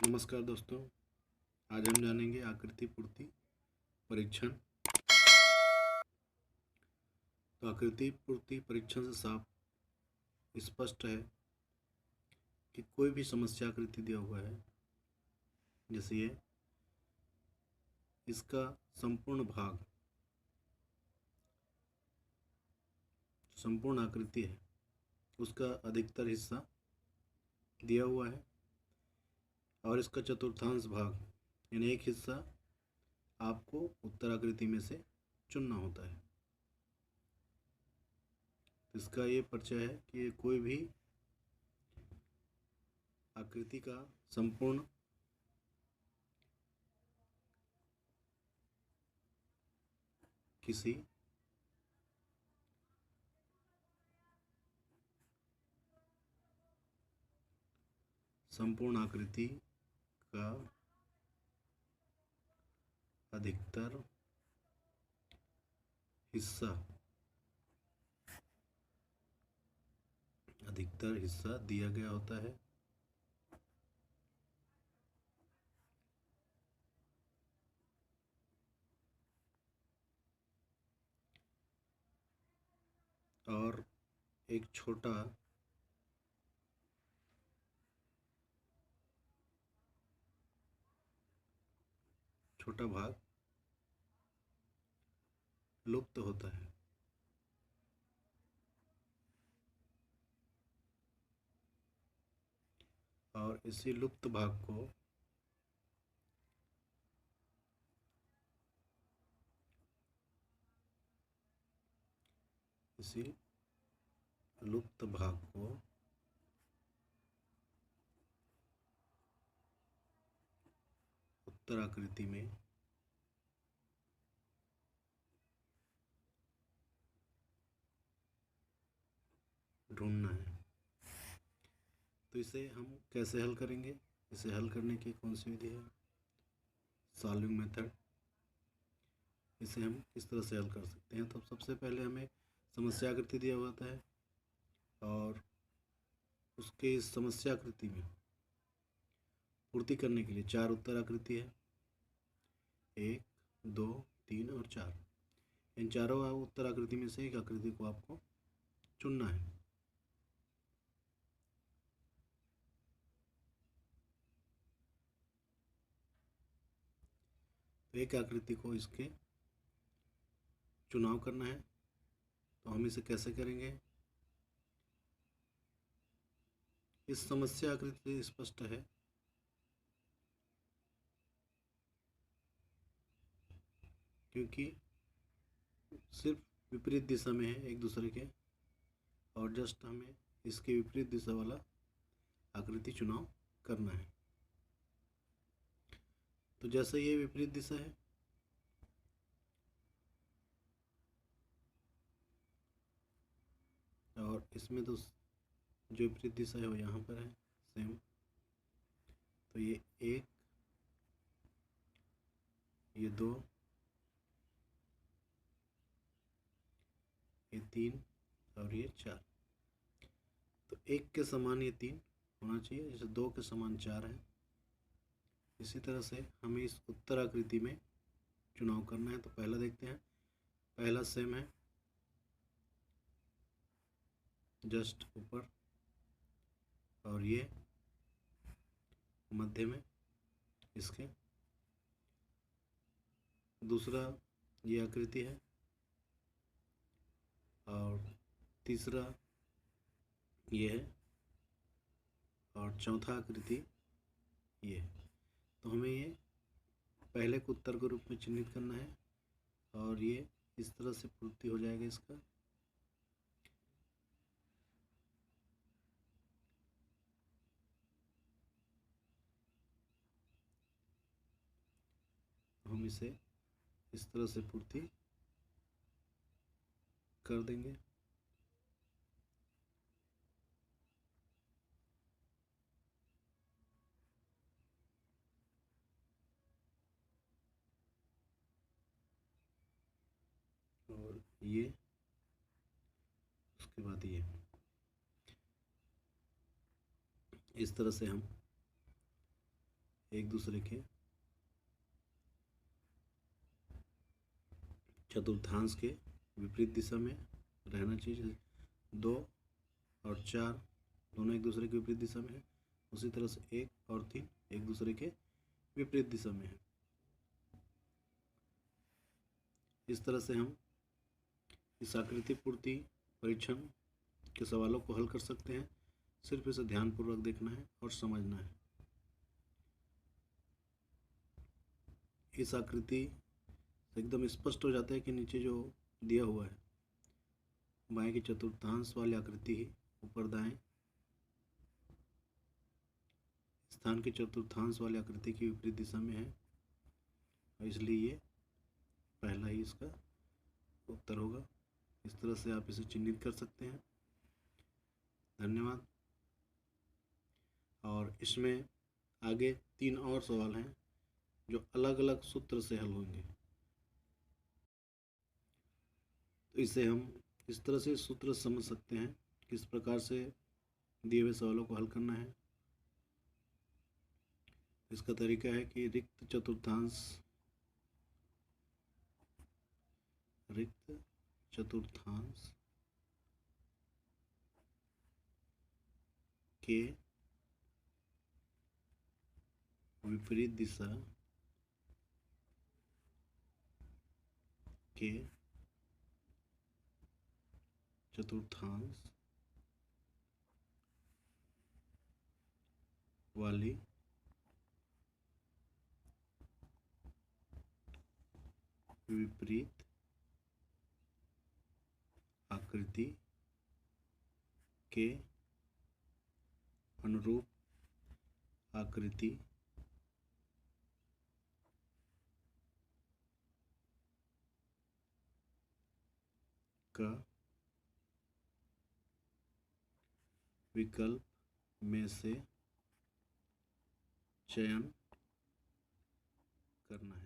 नमस्कार दोस्तों, आज हम जानेंगे आकृति पूर्ति परीक्षण। तो आकृति पूर्ति परीक्षण से साफ स्पष्ट है कि कोई भी समस्या आकृति दिया हुआ है, जैसे ये इसका संपूर्ण आकृति है, उसका अधिकतर हिस्सा दिया हुआ है और इसका चतुर्थांश भाग यानी एक हिस्सा आपको उत्तराकृति में से चुनना होता है। इसका ये परिचय है कि कोई भी आकृति का संपूर्ण किसी संपूर्ण आकृति का अधिकतर हिस्सा दिया गया होता है और एक छोटा भाग लुप्त होता है। और इसी लुप्त भाग को उत्तराकृति में ढूंढना है। तो इसे हम कैसे हल करेंगे? इसे हल करने की कौन सी विधि है? Solving method. इसे हम किस तरह से हल कर सकते हैं? तो सबसे पहले हमें समस्या आकृति दिया होता है और उसके इस समस्या आकृति में पूर्ति करने के लिए 4 उत्तराकृति है, 1, 2, 3 और 4। इन चारों उत्तराकृति में से एक आकृति को आपको चुनना है। तो एक आकृति को इसके चुनाव करना है। तो हम इसे कैसे करेंगे? इस समस्या आकृति से स्पष्ट है क्योंकि सिर्फ विपरीत दिशा में है एक दूसरे के, और जस्ट हमें इसके विपरीत दिशा वाला आकृति चुनाव करना है। तो जैसे ये विपरीत दिशा है, और इसमें तो जो विपरीत दिशा है वो यहाँ पर है सेम। तो ये 1, ये 2, ये 3 और ये 4। तो 1 के समान ये 3 होना चाहिए, जैसे 2 के समान 4 है। इसी तरह से हमें इस उत्तराकृति में चुनाव करना है। तो पहला देखते हैं, पहला सेम है जस्ट ऊपर, और ये मध्य में इसके। दूसरा ये आकृति है और तीसरा ये है और चौथा आकृति ये है। तो हमें ये पहले को उत्तर के रूप में चिन्हित करना है और ये इस तरह से पूर्ति हो जाएगा इसका। हम इसे इस तरह से पूर्ति कर देंगे। और ये उसके बाद ये इस तरह से हम एक दूसरे के चतुर्थांश के विपरीत दिशा में रहना चाहिए। 2 और 4 दोनों एक दूसरे के विपरीत दिशा में है। उसी तरह से 1 और 3 एक दूसरे के विपरीत दिशा में है। इस तरह से हम इस आकृति पूर्ति परीक्षण के सवालों को हल कर सकते हैं। सिर्फ इसे ध्यानपूर्वक देखना है और समझना है। इस आकृति से एकदम स्पष्ट हो जाता है कि नीचे जो दिया हुआ है बाएं की चतुर्थांश वाली आकृति ही ऊपर दाएं स्थान के चतुर्थांश वाली आकृति की विपरीत दिशा में है, और इसलिए ये पहला ही इसका उत्तर होगा। इस तरह से आप इसे चिन्हित कर सकते हैं। धन्यवाद। और इसमें आगे 3 और सवाल हैं जो अलग अलग सूत्र से हल होंगे। तो इसे हम इस तरह से सूत्र समझ सकते हैं, किस प्रकार से दिए हुए सवालों को हल करना है। इसका तरीका है कि रिक्त चतुर्थांश के विपरीत दिशा के चतुर्थांश वाली विपरीत आकृति के अनुरूप आकृति का विकल्प में से चयन करना है।